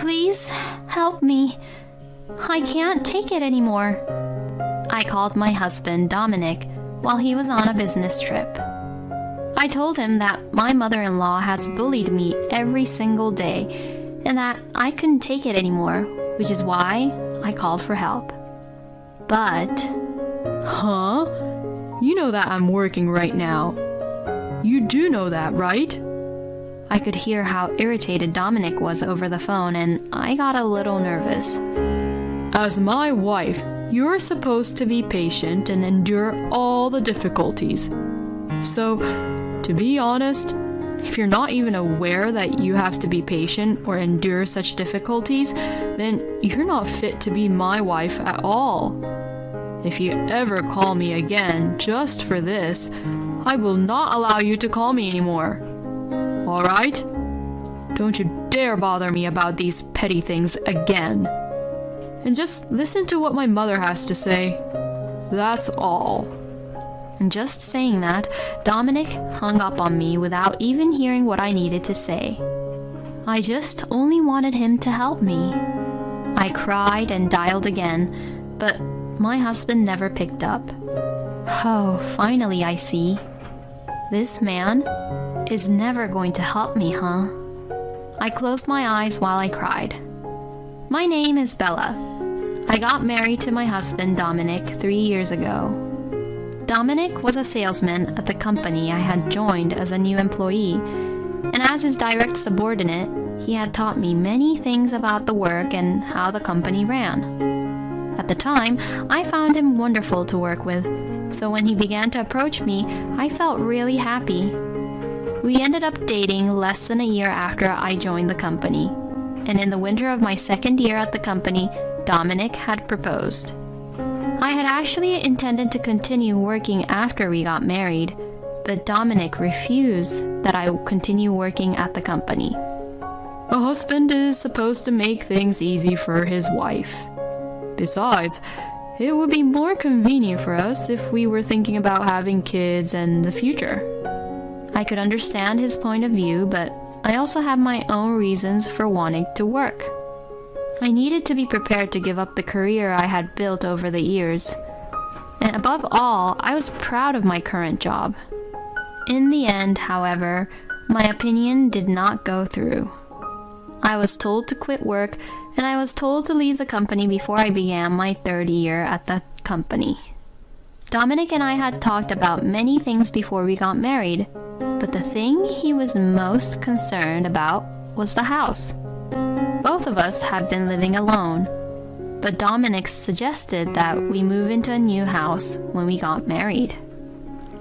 Please help me. I can't take it anymore. I called my husband, Dominic, while he was on a business trip. I told him that my mother-in-law has bullied me every single day and that I couldn't take it anymore, which is why I called for help. But... Huh? You know that I'm working right now. You do know that, right? I could hear how irritated Dominic was over the phone, and I got a little nervous. As my wife, you're supposed to be patient and endure all the difficulties. So, to be honest, if you're not even aware that you have to be patient or endure such difficulties, then you're not fit to be my wife at all. If you ever call me again just for this, I will not allow you to call me anymore. All right? Don't you dare bother me about these petty things again. And just listen to what my mother has to say. That's all. And just saying that, Dominic hung up on me without even hearing what I needed to say. I just only wanted him to help me. I cried and dialed again, but my husband never picked up. Oh, finally I see. This man is never going to help me, huh? I closed my eyes while I cried. My name is Bella. I got married to my husband, Dominic, 3 years ago. Dominic was a salesman at the company I had joined as a new employee, and as his direct subordinate, he had taught me many things about the work and how the company ran. At the time, I found him wonderful to work with, so when he began to approach me, I felt really happy. We ended up dating less than a year after I joined the company, and in the winter of my second year at the company, Dominic had proposed. I had actually intended to continue working after we got married, but Dominic refused that I continue working at the company. A husband is supposed to make things easy for his wife. Besides, it would be more convenient for us if we were thinking about having kids and the future. I could understand his point of view, but I also had my own reasons for wanting to work. I needed to be prepared to give up the career I had built over the years. And above all, I was proud of my current job. In the end, however, my opinion did not go through. I was told to quit work, and I was told to leave the company before I began my third year at the company. Dominic and I had talked about many things before we got married, but the thing he was most concerned about was the house. Both of us had been living alone, but Dominic suggested that we move into a new house when we got married.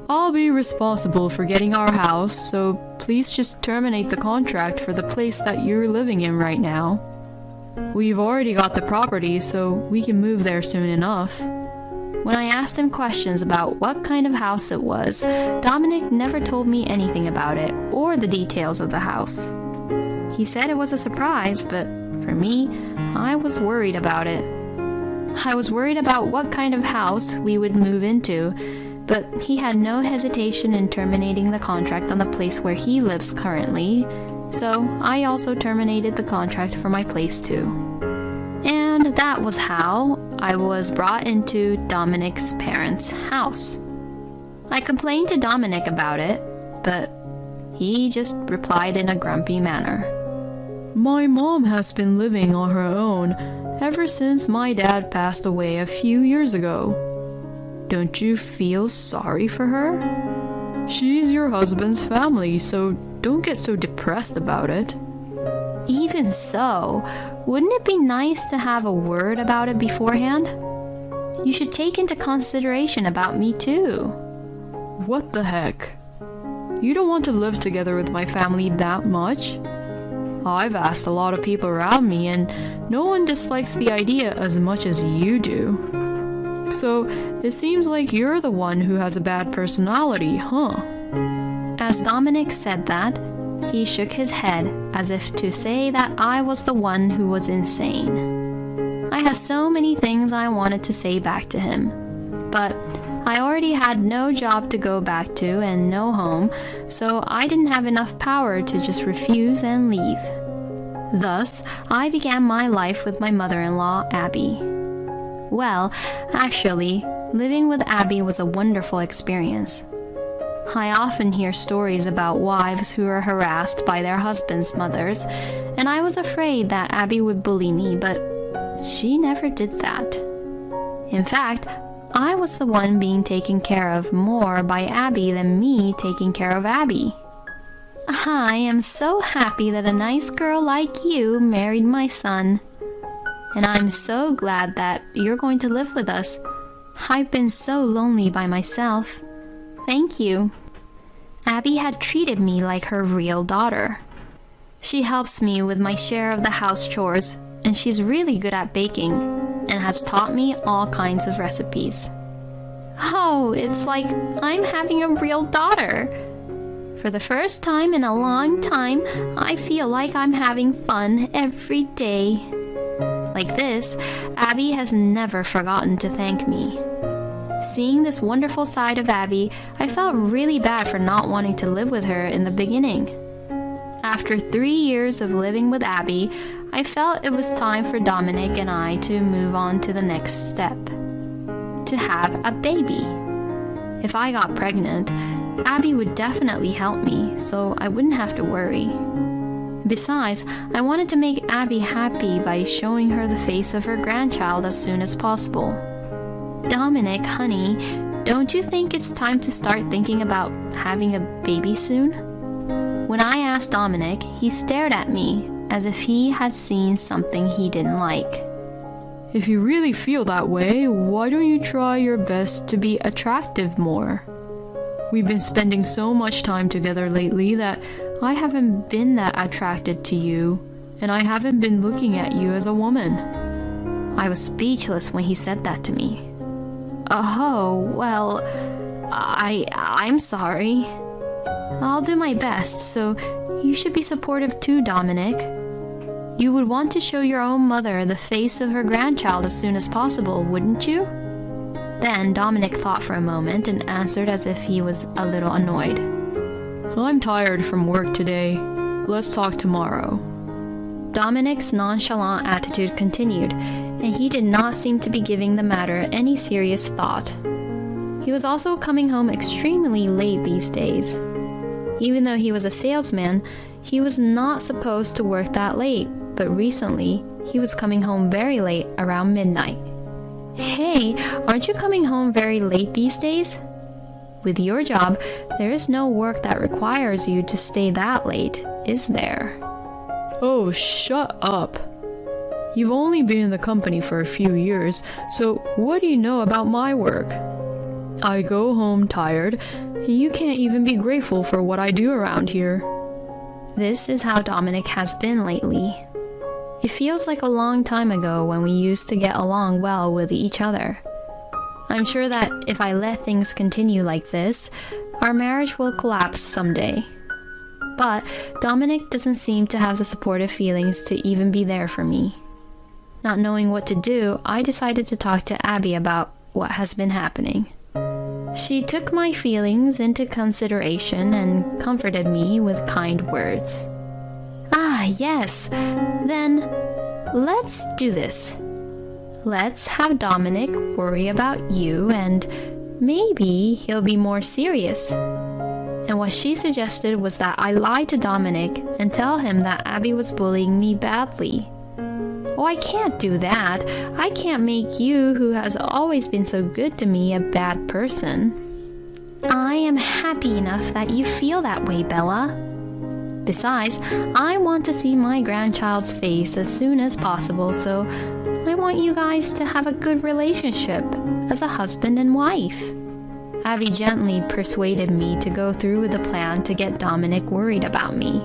I'll be responsible for getting our house, so please just terminate the contract for the place that you're living in right now. We've already got the property, so we can move there soon enough. When I asked him questions about what kind of house it was, Dominic never told me anything about it or the details of the house. He said it was a surprise, but for me, I was worried about it. I was worried about what kind of house we would move into, but he had no hesitation in terminating the contract on the place where he lives currently, so I also terminated the contract for my place too. And that was how I was brought into Dominic's parents' house. I complained to Dominic about it, but he just replied in a grumpy manner. My mom has been living on her own ever since my dad passed away a few years ago. Don't you feel sorry for her? She's your husband's family, so don't get so depressed about it. Even so, wouldn't it be nice to have a word about it beforehand? You should take into consideration about me too. What the heck? You don't want to live together with my family that much? I've asked a lot of people around me, and no one dislikes the idea as much as you do. So, it seems like you're the one who has a bad personality, huh? As Dominic said that, he shook his head as if to say that I was the one who was insane. I had so many things I wanted to say back to him, but I already had no job to go back to and no home, so I didn't have enough power to just refuse and leave. Thus, I began my life with my mother-in-law, Abby. Well, actually, living with Abby was a wonderful experience. I often hear stories about wives who are harassed by their husbands' mothers, and I was afraid that Abby would bully me, but she never did that. In fact, I was the one being taken care of more by Abby than me taking care of Abby. I am so happy that a nice girl like you married my son. And I'm so glad that you're going to live with us. I've been so lonely by myself. Thank you. Abby had treated me like her real daughter. She helps me with my share of the house chores, and she's really good at baking, and has taught me all kinds of recipes. Oh, it's like I'm having a real daughter. For the first time in a long time, I feel like I'm having fun every day. Like this, Abby has never forgotten to thank me. Seeing this wonderful side of Abby, I felt really bad for not wanting to live with her in the beginning. After 3 years of living with Abby, I felt it was time for Dominic and I to move on to the next step. To have a baby. If I got pregnant, Abby would definitely help me, so I wouldn't have to worry. Besides, I wanted to make Abby happy by showing her the face of her grandchild as soon as possible. Dominic, honey, don't you think it's time to start thinking about having a baby soon? When I asked Dominic, he stared at me as if he had seen something he didn't like. If you really feel that way, why don't you try your best to be attractive more? We've been spending so much time together lately that I haven't been that attracted to you, and I haven't been looking at you as a woman. I was speechless when he said that to me. Oh, well, I'm sorry. I'll do my best, so you should be supportive too, Dominic. You would want to show your own mother the face of her grandchild as soon as possible, wouldn't you? Then Dominic thought for a moment and answered as if he was a little annoyed. I'm tired from work today. Let's talk tomorrow. Dominic's nonchalant attitude continued, and he did not seem to be giving the matter any serious thought. He was also coming home extremely late these days. Even though he was a salesman, he was not supposed to work that late, but recently he was coming home very late, around midnight. Hey, aren't you coming home very late these days? With your job, there is no work that requires you to stay that late, is there? Oh, shut up. You've only been in the company for a few years, so what do you know about my work? I go home tired, and you can't even be grateful for what I do around here. This is how Dominic has been lately. It feels like a long time ago when we used to get along well with each other. I'm sure that if I let things continue like this, our marriage will collapse someday. But Dominic doesn't seem to have the supportive feelings to even be there for me. Not knowing what to do, I decided to talk to Abby about what has been happening. She took my feelings into consideration and comforted me with kind words. Ah, yes. Then, let's do this. Let's have Dominic worry about you, and maybe he'll be more serious. And what she suggested was that I lie to Dominic and tell him that Abby was bullying me badly. Oh, I can't do that. I can't make you, who has always been so good to me, a bad person. I am happy enough that you feel that way, Bella. Besides, I want to see my grandchild's face as soon as possible, so I want you guys to have a good relationship as a husband and wife. Abby gently persuaded me to go through with the plan to get Dominic worried about me.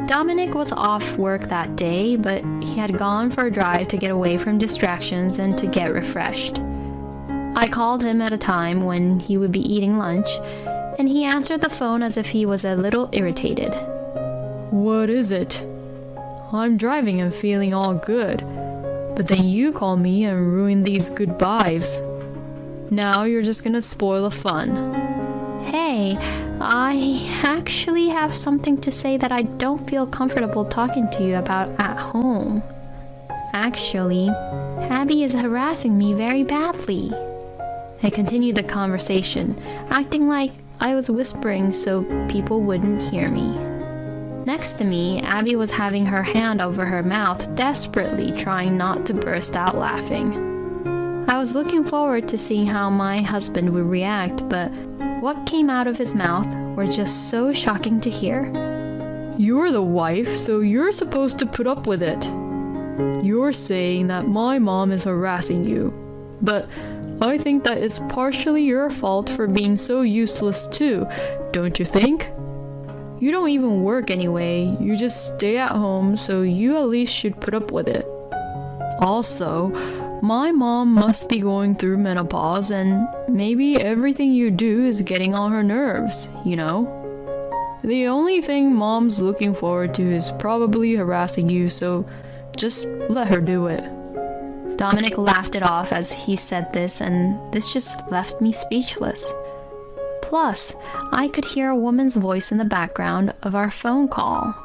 Dominic was off work that day, but he had gone for a drive to get away from distractions and to get refreshed. I called him at a time when he would be eating lunch, and he answered the phone as if he was a little irritated. What is it? I'm driving and feeling all good, but then you call me and ruin these good vibes. Now you're just gonna spoil the fun. Hey, I actually have something to say that I don't feel comfortable talking to you about at home. Actually, Abby is harassing me very badly. I continued the conversation, acting like I was whispering so people wouldn't hear me. Next to me, Abby was having her hand over her mouth, desperately trying not to burst out laughing. I was looking forward to seeing how my husband would react, but what came out of his mouth were just so shocking to hear. You're the wife, so you're supposed to put up with it. You're saying that my mom is harassing you, but I think that it's partially your fault for being so useless too, don't you think? You don't even work anyway, you just stay at home, so you at least should put up with it. Also, my mom must be going through menopause, and maybe everything you do is getting on her nerves, you know? The only thing mom's looking forward to is probably harassing you, so just let her do it. Dominic laughed it off as he said this, and this just left me speechless. Plus, I could hear a woman's voice in the background of our phone call.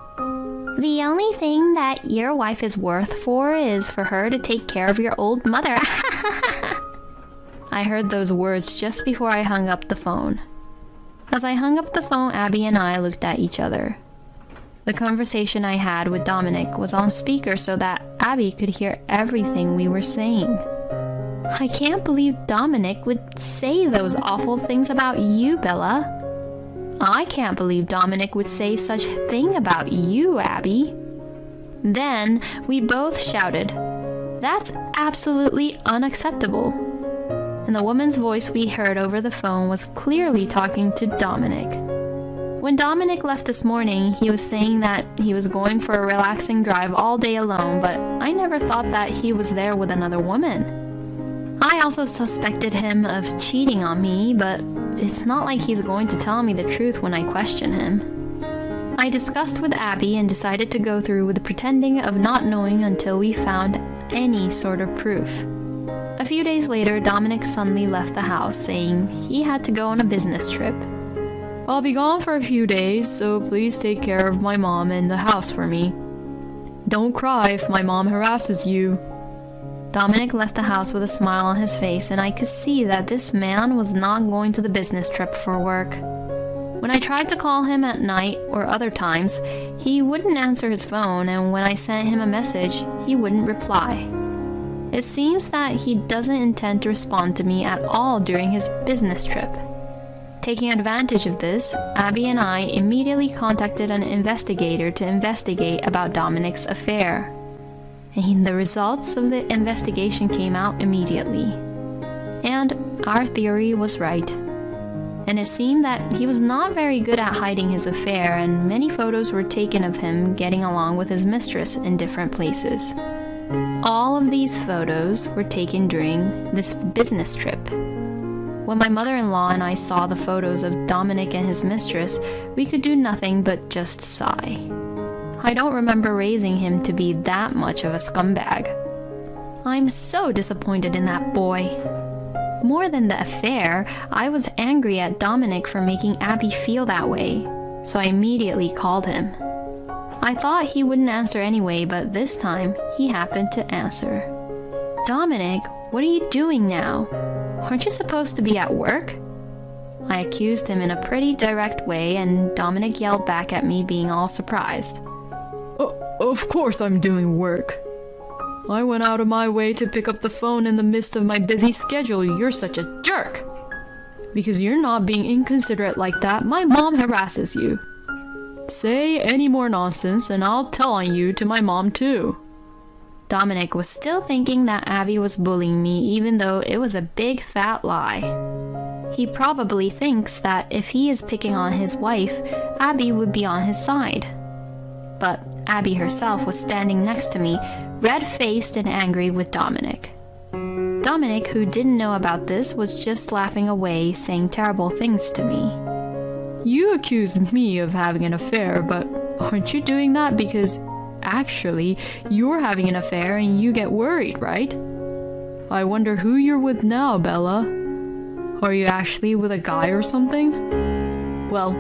The only thing that your wife is worth for is for her to take care of your old mother. I heard those words just before I hung up the phone. As I hung up the phone, Abby and I looked at each other. The conversation I had with Dominic was on speaker so that Abby could hear everything we were saying. I can't believe Dominic would say those awful things about you, Bella. I can't believe Dominic would say such a thing about you, Abby. Then we both shouted, "That's absolutely unacceptable." And the woman's voice we heard over the phone was clearly talking to Dominic. When Dominic left this morning, he was saying that he was going for a relaxing drive all day alone, but I never thought that he was there with another woman. I also suspected him of cheating on me, but it's not like he's going to tell me the truth when I question him. I discussed with Abby and decided to go through with pretending of not knowing until we found any sort of proof. A few days later, Dominic suddenly left the house, saying he had to go on a business trip. I'll be gone for a few days, so please take care of my mom and the house for me. Don't cry if my mom harasses you. Dominic left the house with a smile on his face, and I could see that this man was not going to the business trip for work. When I tried to call him at night or other times, he wouldn't answer his phone, and when I sent him a message, he wouldn't reply. It seems that he doesn't intend to respond to me at all during his business trip. Taking advantage of this, Abby and I immediately contacted an investigator to investigate about Dominic's affair. And the results of the investigation came out immediately. And our theory was right. And it seemed that he was not very good at hiding his affair, and many photos were taken of him getting along with his mistress in different places. All of these photos were taken during this business trip. When my mother-in-law and I saw the photos of Dominic and his mistress, we could do nothing but just sigh. I don't remember raising him to be that much of a scumbag. I'm so disappointed in that boy. More than the affair, I was angry at Dominic for making Abby feel that way, so I immediately called him. I thought he wouldn't answer anyway, but this time he happened to answer. Dominic, what are you doing now? Aren't you supposed to be at work? I accused him in a pretty direct way, and Dominic yelled back at me, being all surprised. Of course I'm doing work. I went out of my way to pick up the phone in the midst of my busy schedule. You're such a jerk. Because you're not being inconsiderate like that, my mom harasses you. Say any more nonsense and I'll tell on you to my mom too. Dominic was still thinking that Abby was bullying me, even though it was a big fat lie. He probably thinks that if he is picking on his wife, Abby would be on his side. But Abby herself was standing next to me, red-faced and angry with Dominic. Dominic, who didn't know about this, was just laughing away, saying terrible things to me. You accuse me of having an affair, but aren't you doing that because actually you're having an affair and you get worried, right? I wonder who you're with now, Bella. Are you actually with a guy or something? Well,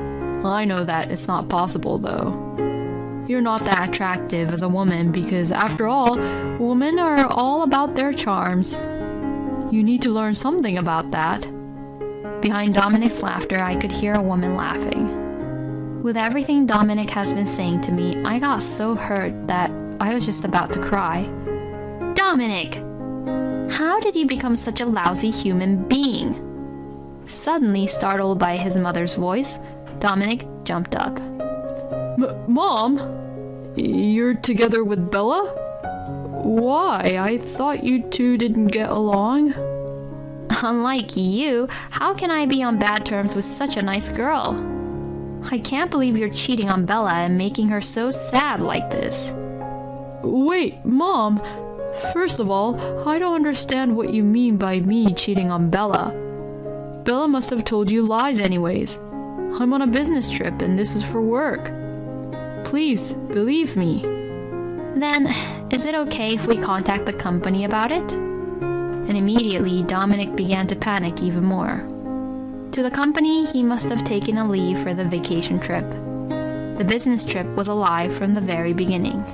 I know that it's not possible, though. You're not that attractive as a woman because, after all, women are all about their charms. You need to learn something about that. Behind Dominic's laughter, I could hear a woman laughing. With everything Dominic has been saying to me, I got so hurt that I was just about to cry. Dominic! How did you become such a lousy human being? Suddenly startled by his mother's voice, Dominic jumped up. Mom? You're together with Bella? Why? I thought you two didn't get along. Unlike you, how can I be on bad terms with such a nice girl? I can't believe you're cheating on Bella and making her so sad like this. Wait, Mom. First of all, I don't understand what you mean by me cheating on Bella. Bella must have told you lies anyways. I'm on a business trip and this is for work. Please, believe me. Then, is it okay if we contact the company about it? And immediately, Dominic began to panic even more. To the company, he must have taken a leave for the vacation trip. The business trip was a lie from the very beginning.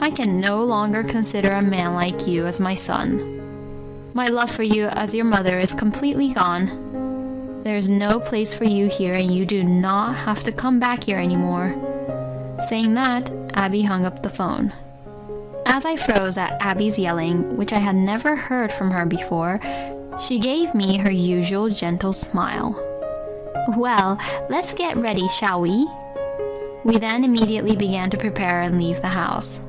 I can no longer consider a man like you as my son. My love for you as your mother is completely gone. There is no place for you here and you do not have to come back here anymore. Saying that, Abby hung up the phone. As I froze at Abby's yelling, which I had never heard from her before, she gave me her usual gentle smile. Well, let's get ready, shall we? We then immediately began to prepare and leave the house.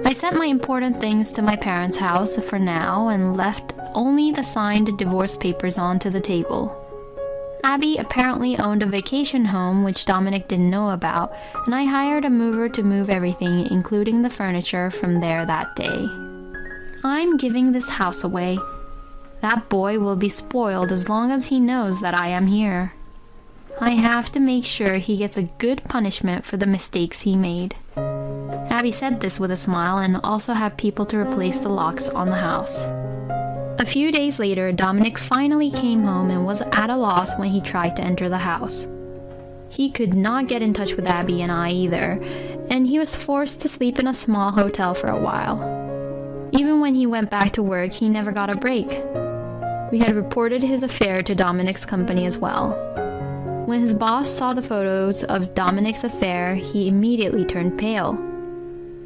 I sent my important things to my parents' house for now and left only the signed divorce papers onto the table. Abby apparently owned a vacation home which Dominic didn't know about, and I hired a mover to move everything, including the furniture, from there that day. I'm giving this house away. That boy will be spoiled as long as he knows that I am here. I have to make sure he gets a good punishment for the mistakes he made. Abby said this with a smile and also had people to replace the locks on the house. A few days later, Dominic finally came home and was at a loss when he tried to enter the house. He could not get in touch with Abby and I either, and he was forced to sleep in a small hotel for a while. Even when he went back to work, he never got a break. We had reported his affair to Dominic's company as well. When his boss saw the photos of Dominic's affair, he immediately turned pale.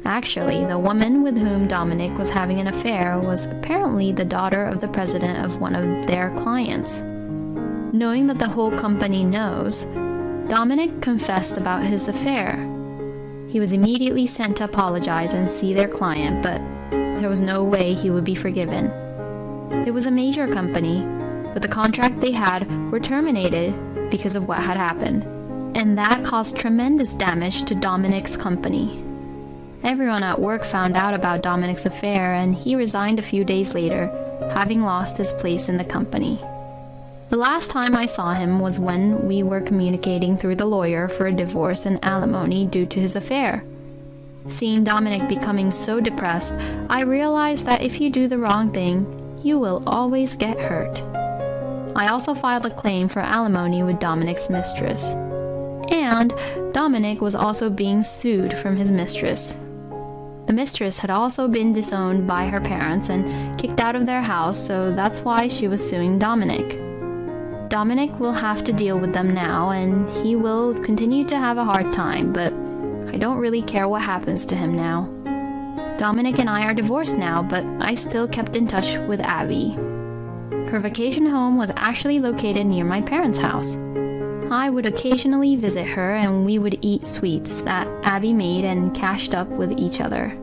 Actually, the woman with whom Dominic was having an affair was apparently the daughter of the president of one of their clients. Knowing that the whole company knows, Dominic confessed about his affair. He was immediately sent to apologize and see their client, but there was no way he would be forgiven. It was a major company, but the contract they had were terminated because of what had happened, and that caused tremendous damage to Dominic's company. Everyone at work found out about Dominic's affair, and he resigned a few days later, having lost his place in the company. The last time I saw him was when we were communicating through the lawyer for a divorce and alimony due to his affair. Seeing Dominic becoming so depressed, I realized that if you do the wrong thing, you will always get hurt. I also filed a claim for alimony with Dominic's mistress. And Dominic was also being sued from his mistress. The mistress had also been disowned by her parents and kicked out of their house, so that's why she was suing Dominic. Dominic will have to deal with them now, and he will continue to have a hard time, but I don't really care what happens to him now. Dominic and I are divorced now, but I still kept in touch with Abby. Her vacation home was actually located near my parents' house. I would occasionally visit her and we would eat sweets that Abby made and cashed up with each other.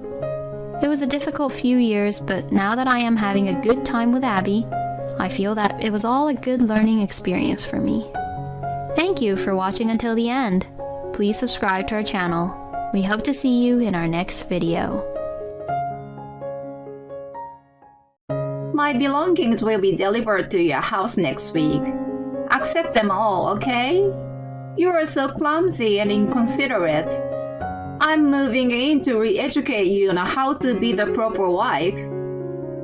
It was a difficult few years, but now that I am having a good time with Abby, I feel that it was all a good learning experience for me. Thank you for watching until the end. Please subscribe to our channel. We hope to see you in our next video. My belongings will be delivered to your house next week. Accept them all, okay? You are so clumsy and inconsiderate. I'm moving in to re-educate you on how to be the proper wife.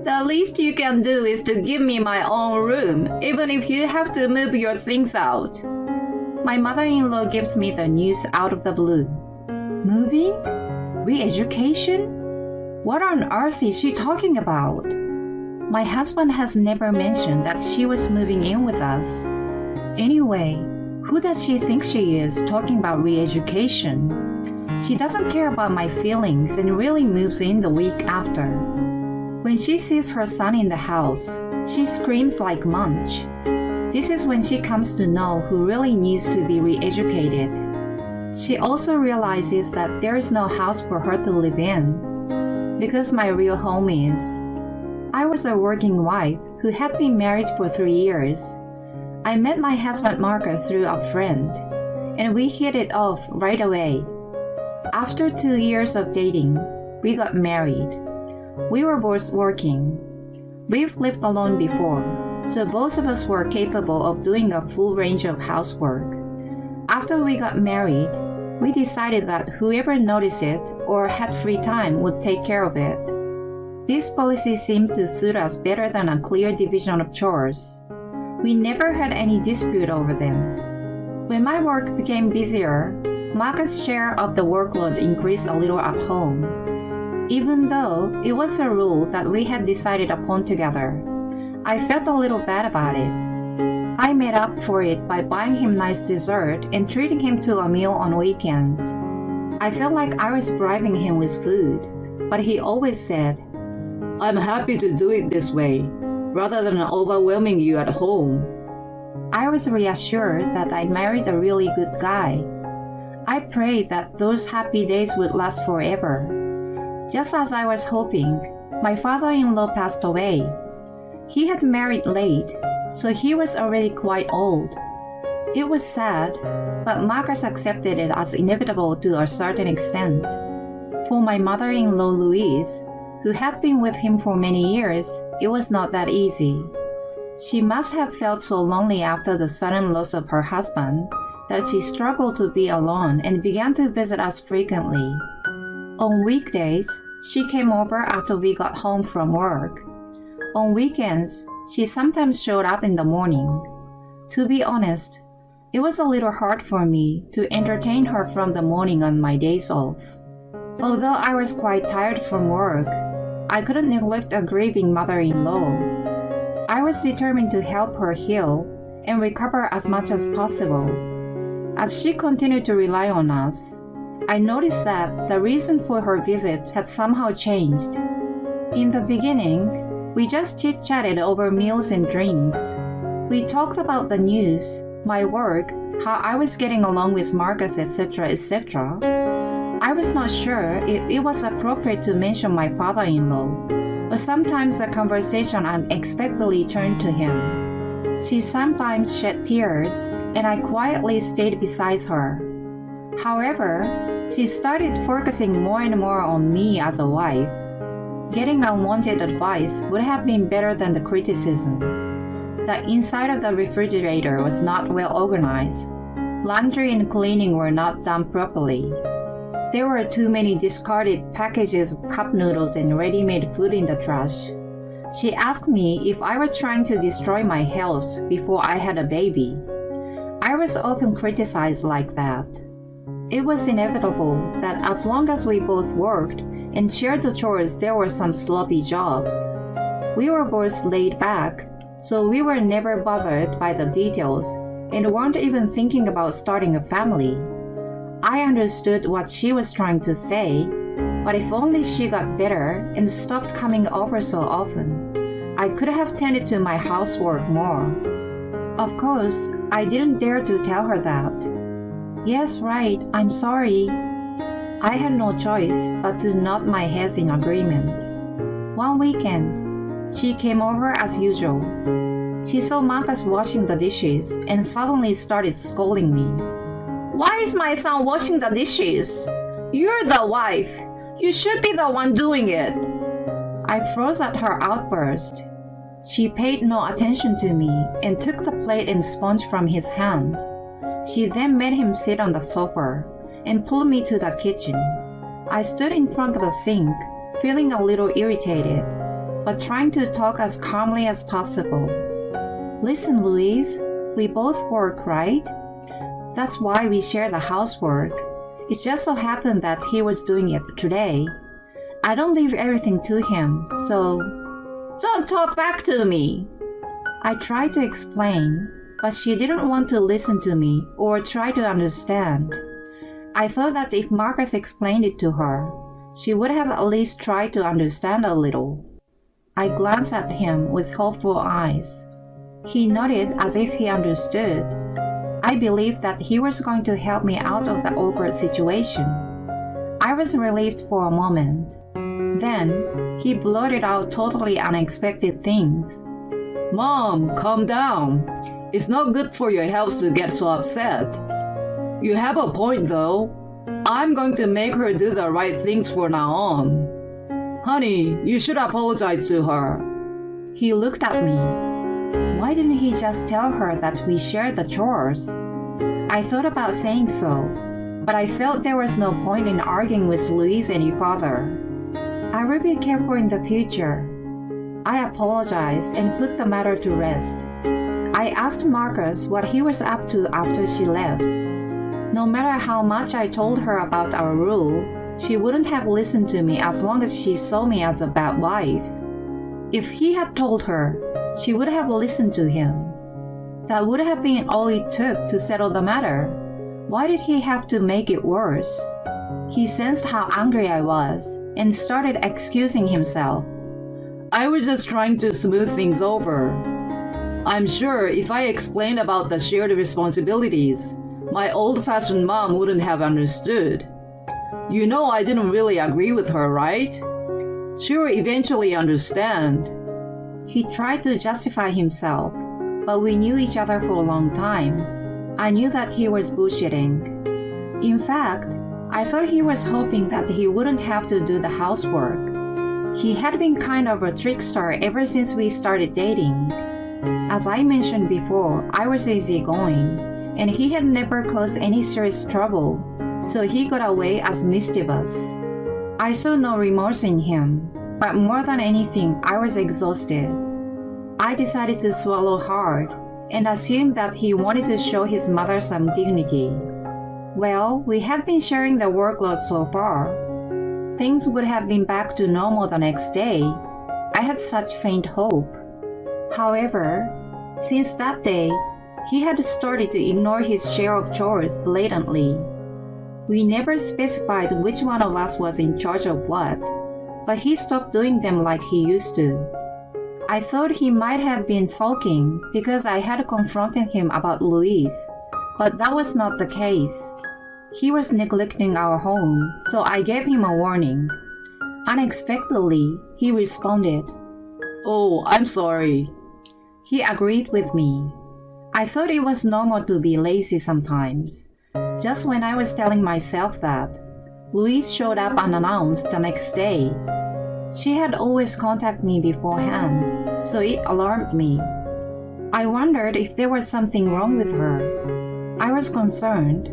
The least you can do is to give me my own room, even if you have to move your things out. My mother-in-law gives me the news out of the blue. Moving? Re-education? What on earth is she talking about? My husband has never mentioned that she was moving in with us. Anyway, who does she think she is talking about re-education? She doesn't care about my feelings and really moves in the week after. When she sees her son in the house, she screams like Munch. This is when she comes to know who really needs to be re-educated. She also realizes that there is no house for her to live in, because my real home is. I was a working wife who had been married for 3 years. I met my husband Marcus through a friend, and we hit it off right away. After 2 years of dating, we got married. We were both working. We've lived alone before, so both of us were capable of doing a full range of housework. After we got married, we decided that whoever noticed it or had free time would take care of it. This policy seemed to suit us better than a clear division of chores. We never had any dispute over them. When my work became busier, Marcus' share of the workload increased a little at home. Even though it was a rule that we had decided upon together, I felt a little bad about it. I made up for it by buying him nice dessert and treating him to a meal on weekends. I felt like I was bribing him with food, but he always said, "I'm happy to do it this way, rather than overwhelming you at home." I was reassured that I married a really good guy. I prayed that those happy days would last forever. Just as I was hoping, my father-in-law passed away. He had married late, so he was already quite old. It was sad, but Marcus accepted it as inevitable to a certain extent. For my mother-in-law Louise, who had been with him for many years, it was not that easy. She must have felt so lonely after the sudden loss of her husband that she struggled to be alone and began to visit us frequently. On weekdays, she came over after we got home from work. On weekends, she sometimes showed up in the morning. To be honest, it was a little hard for me to entertain her from the morning on my days off. Although I was quite tired from work, I couldn't neglect a grieving mother-in-law. I was determined to help her heal and recover as much as possible. As she continued to rely on us, I noticed that the reason for her visit had somehow changed. In the beginning, we just chit-chatted over meals and drinks. We talked about the news, my work, how I was getting along with Marcus, etc., etc. I was not sure if it was appropriate to mention my father-in-law, but sometimes the conversation unexpectedly turned to him. She sometimes shed tears, and I quietly stayed beside her. However, she started focusing more and more on me as a wife. Getting unwanted advice would have been better than the criticism. The inside of the refrigerator was not well organized. Laundry and cleaning were not done properly. There were too many discarded packages of cup noodles and ready-made food in the trash. She asked me if I was trying to destroy my health before I had a baby. I was often criticized like that. It was inevitable that as long as we both worked and shared the chores, there were some sloppy jobs. We were both laid back, so we were never bothered by the details and weren't even thinking about starting a family. I understood what she was trying to say, but if only she got better and stopped coming over so often, I could have tended to my housework more. Of course, I didn't dare to tell her that. "Yes, right, I'm sorry." I had no choice but to nod my head in agreement. One weekend, she came over as usual. She saw Marcus washing the dishes and suddenly started scolding me. "Why is my son washing the dishes? You're the wife. You should be the one doing it." I froze at her outburst. She paid no attention to me and took the plate and sponge from his hands. She then made him sit on the sofa and pulled me to the kitchen. I stood in front of the sink, feeling a little irritated, but trying to talk as calmly as possible. "Listen, Louise, we both work, right? That's why we share the housework. It just so happened that he was doing it today. I don't leave everything to him, so don't talk back to me. I tried to explain, but she didn't want to listen to me or try to understand. I thought that if Marcus explained it to her, she would have at least tried to understand a little. I glanced at him with hopeful eyes. He nodded as if he understood. I believed that he was going to help me out of the awkward situation. I was relieved for a moment. Then, he blurted out totally unexpected things. Mom, calm down. It's not good for your health to get so upset. You have a point though. I'm going to make her do the right things from now on. Honey, you should apologize to her. He looked at me. Why didn't he just tell her that we shared the chores? I thought about saying so, but I felt there was no point in arguing with Louise any further. I will be careful in the future. I apologized and put the matter to rest. I asked Marcus what he was up to after she left. No matter how much I told her about our rule, she wouldn't have listened to me as long as she saw me as a bad wife. If he had told her, she would have listened to him. That would have been all it took to settle the matter. Why did he have to make it worse? He sensed how angry I was and started excusing himself. I was just trying to smooth things over. I'm sure if I explained about the shared responsibilities, my old-fashioned mom wouldn't have understood. You know I didn't really agree with her, right? She'll eventually understand. He tried to justify himself, but we knew each other for a long time. I knew that he was bullshitting. In fact, I thought he was hoping that he wouldn't have to do the housework. He had been kind of a trickster ever since we started dating. As I mentioned before, I was easygoing, and he had never caused any serious trouble, so he got away as mischievous. I saw no remorse in him, but more than anything, I was exhausted. I decided to swallow hard and assumed that he wanted to show his mother some dignity. Well, we had been sharing the workload so far. Things would have been back to normal the next day. I had such faint hope. However, since that day, he had started to ignore his share of chores blatantly. We never specified which one of us was in charge of what, but he stopped doing them like he used to. I thought he might have been sulking because I had confronted him about Louise, but that was not the case. He was neglecting our home, so I gave him a warning. Unexpectedly, he responded, "Oh, I'm sorry." He agreed with me. I thought it was normal to be lazy sometimes. Just when I was telling myself that, Louise showed up unannounced the next day. She had always contacted me beforehand, so it alarmed me. I wondered if there was something wrong with her. I was concerned,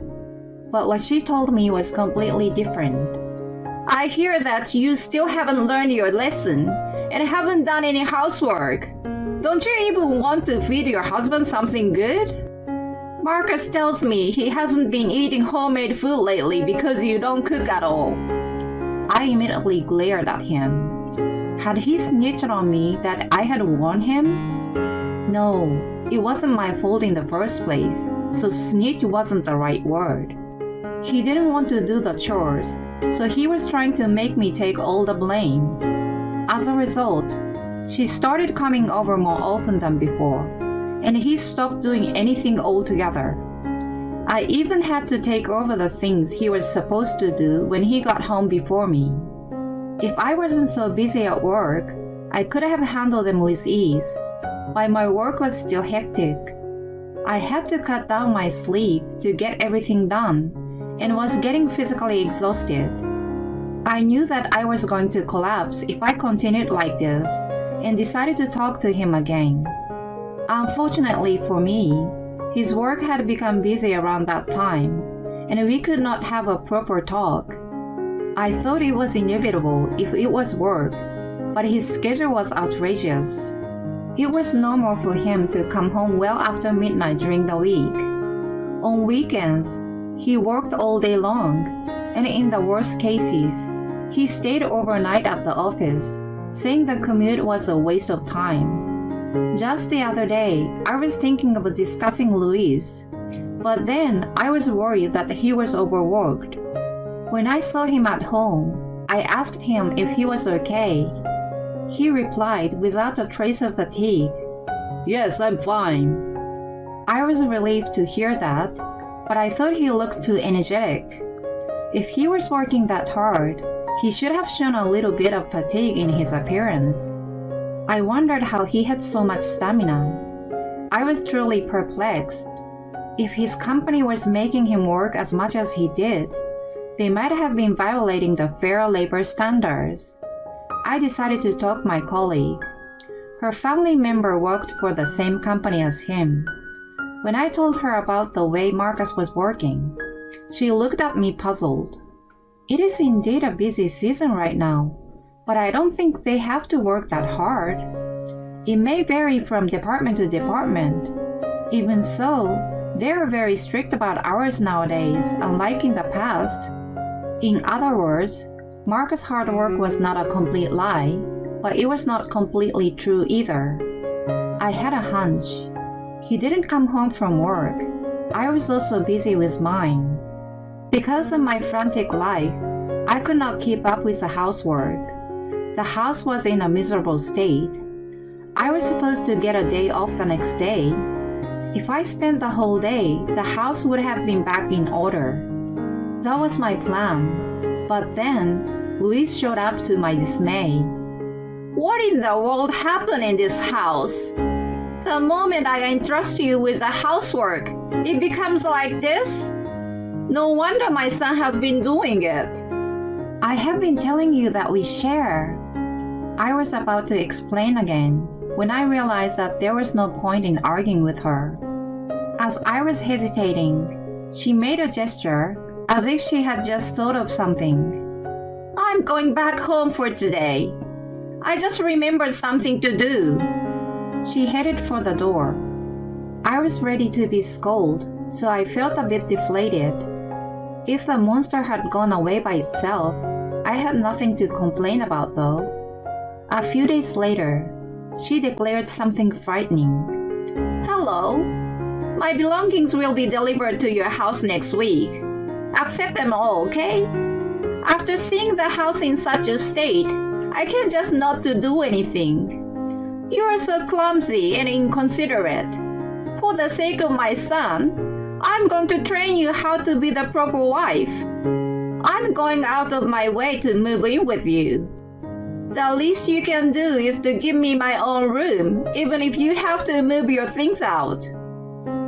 but what she told me was completely different. "I hear that you still haven't learned your lesson and haven't done any housework. Don't you even want to feed your husband something good? Marcus tells me he hasn't been eating homemade food lately because you don't cook at all." I immediately glared at him. Had he snitched on me that I had warned him? No, it wasn't my fault in the first place, so snitch wasn't the right word. He didn't want to do the chores, so he was trying to make me take all the blame. As a result, she started coming over more often than before, and he stopped doing anything altogether. I even had to take over the things he was supposed to do when he got home before me. If I wasn't so busy at work, I could have handled them with ease, but my work was still hectic. I had to cut down my sleep to get everything done, and was getting physically exhausted. I knew that I was going to collapse if I continued like this, and decided to talk to him again. Unfortunately for me, his work had become busy around that time, and we could not have a proper talk. I thought it was inevitable if it was work, but his schedule was outrageous. It was normal for him to come home well after midnight during the week. On weekends, he worked all day long, and in the worst cases, he stayed overnight at the office, saying the commute was a waste of time. Just the other day, I was thinking of discussing Luis, but then I was worried that he was overworked. When I saw him at home, I asked him if he was okay. He replied without a trace of fatigue. Yes, I'm fine. I was relieved to hear that, but I thought he looked too energetic. If he was working that hard, he should have shown a little bit of fatigue in his appearance. I wondered how he had so much stamina. I was truly perplexed. If his company was making him work as much as he did, they might have been violating the fair labor standards. I decided to talk to my colleague. Her family member worked for the same company as him. When I told her about the way Marcus was working, she looked at me puzzled. It is indeed a busy season right now, but I don't think they have to work that hard. It may vary from department to department. Even so, they are very strict about hours nowadays, unlike in the past. In other words, Marcus' hard work was not a complete lie, but it was not completely true either. I had a hunch. He didn't come home from work. I was also busy with mine. Because of my frantic life, I could not keep up with the housework. The house was in a miserable state. I was supposed to get a day off the next day. If I spent the whole day, the house would have been back in order. That was my plan. But then, Luis showed up to my dismay. What in the world happened in this house? The moment I entrust you with the housework, it becomes like this? No wonder my son has been doing it. I have been telling you that we share. I was about to explain again when I realized that there was no point in arguing with her. As I was hesitating, she made a gesture as if she had just thought of something. I'm going back home for today. I just remembered something to do. She headed for the door. I was ready to be scolded, so I felt a bit deflated. If the monster had gone away by itself, I had nothing to complain about though. A few days later, she declared something frightening. Hello. My belongings will be delivered to your house next week. Accept them all, okay? After seeing the house in such a state, I can't just not to do anything. You are so clumsy and inconsiderate. For the sake of my son, I'm going to train you how to be the proper wife. I'm going out of my way to move in with you. The least you can do is to give me my own room, even if you have to move your things out.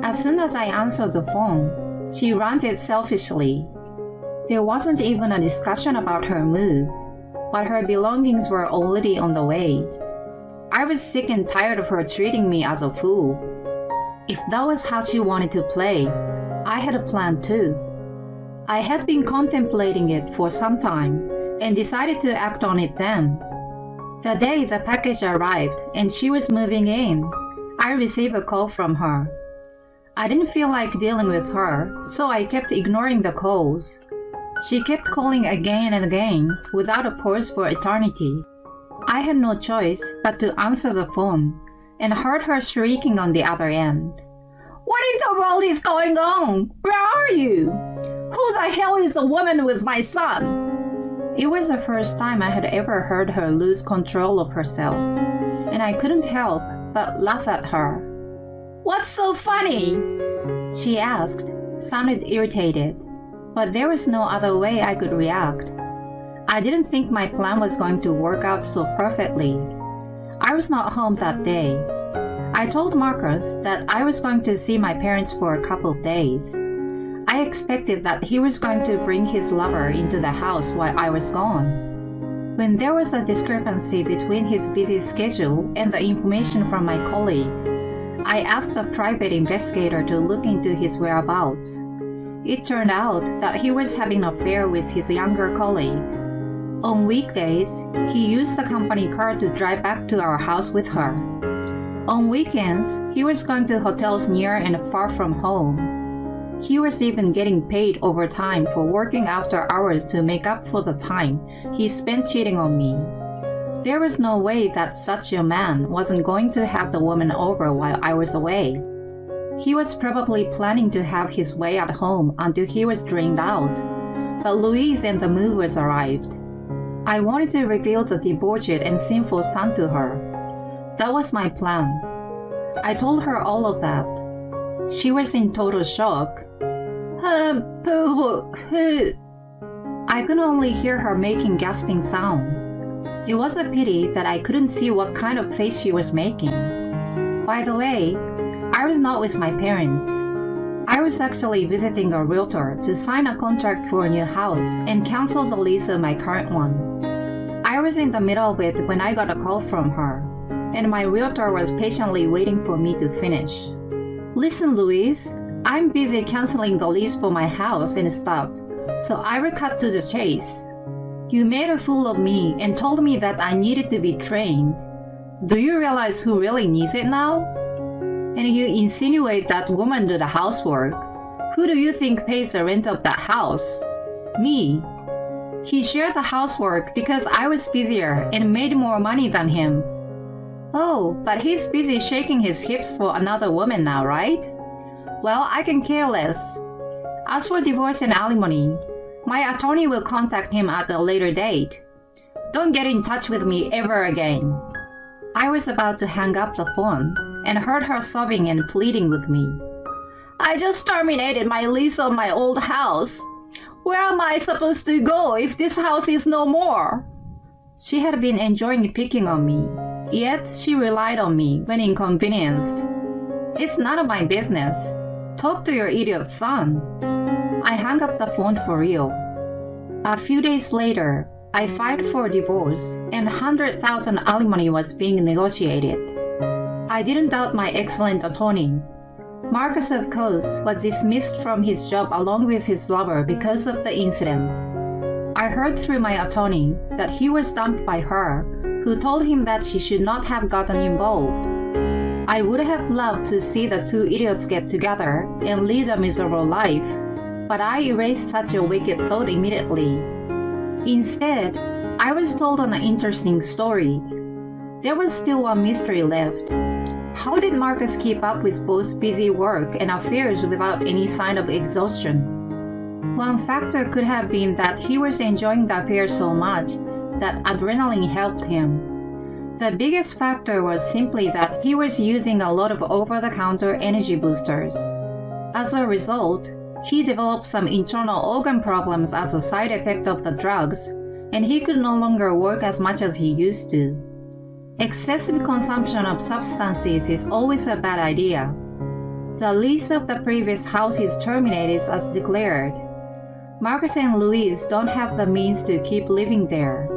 As soon as I answered the phone, she ranted selfishly. There wasn't even a discussion about her move, but her belongings were already on the way. I was sick and tired of her treating me as a fool. If that was how she wanted to play, I had a plan too. I had been contemplating it for some time and decided to act on it then. The day the package arrived and she was moving in, I received a call from her. I didn't feel like dealing with her, so I kept ignoring the calls. She kept calling again and again without a pause for eternity. I had no choice but to answer the phone and heard her shrieking on the other end. What in the world is going on? Where are you? Who the hell is the woman with my son? It was the first time I had ever heard her lose control of herself, and I couldn't help but laugh at her. What's so funny? She asked, sounded irritated, but there was no other way I could react. I didn't think my plan was going to work out so perfectly. I was not home that day. I told Marcus that I was going to see my parents for a couple of days. I expected that he was going to bring his lover into the house while I was gone. When there was a discrepancy between his busy schedule and the information from my colleague, I asked a private investigator to look into his whereabouts. It turned out that he was having an affair with his younger colleague. On weekdays, he used the company car to drive back to our house with her. On weekends, he was going to hotels near and far from home. He was even getting paid overtime for working after hours to make up for the time he spent cheating on me. There was no way that such a man wasn't going to have the woman over while I was away. He was probably planning to have his way at home until he was drained out. But Louise and the movers arrived. I wanted to reveal the debauched and sinful son to her. That was my plan. I told her all of that. She was in total shock. I could only hear her making gasping sounds. It was a pity that I couldn't see what kind of face she was making. By the way, I was not with my parents. I was actually visiting a realtor to sign a contract for a new house and cancel the lease of my current one. I was in the middle of it when I got a call from her, and my realtor was patiently waiting for me to finish. Listen, Louise, I'm busy canceling the lease for my house and stuff, so I will cut to the chase. You made a fool of me and told me that I needed to be trained. Do you realize who really needs it now? And you insinuate that woman do the housework. Who do you think pays the rent of that house? Me. He shared the housework because I was busier and made more money than him. Oh, but he's busy shaking his hips for another woman now, right? Well, I can care less. As for divorce and alimony, my attorney will contact him at a later date. Don't get in touch with me ever again. I was about to hang up the phone and heard her sobbing and pleading with me. I just terminated my lease on my old house. Where am I supposed to go if this house is no more? She had been enjoying picking on me, yet she relied on me when inconvenienced. It's none of my business. Talk to your idiot son. I hung up the phone for real. A few days later, I filed for divorce and 100,000 alimony was being negotiated. I didn't doubt my excellent attorney. Marcus, of course, was dismissed from his job along with his lover because of the incident. I heard through my attorney that he was dumped by her, who told him that she should not have gotten involved. I would have loved to see the two idiots get together and lead a miserable life, but I erased such a wicked thought immediately. Instead, I was told an interesting story. There was still one mystery left. How did Marcus keep up with both busy work and affairs without any sign of exhaustion? One factor could have been that he was enjoying the affair so much that adrenaline helped him. The biggest factor was simply that he was using a lot of over-the-counter energy boosters. As a result, he developed some internal organ problems as a side effect of the drugs, and he could no longer work as much as he used to. Excessive consumption of substances is always a bad idea. The lease of the previous house is terminated as declared. Marcus and Louise don't have the means to keep living there.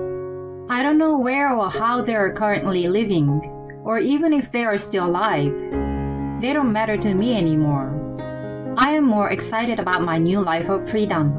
I don't know where or how they are currently living, or even if they are still alive. They don't matter to me anymore. I am more excited about my new life of freedom.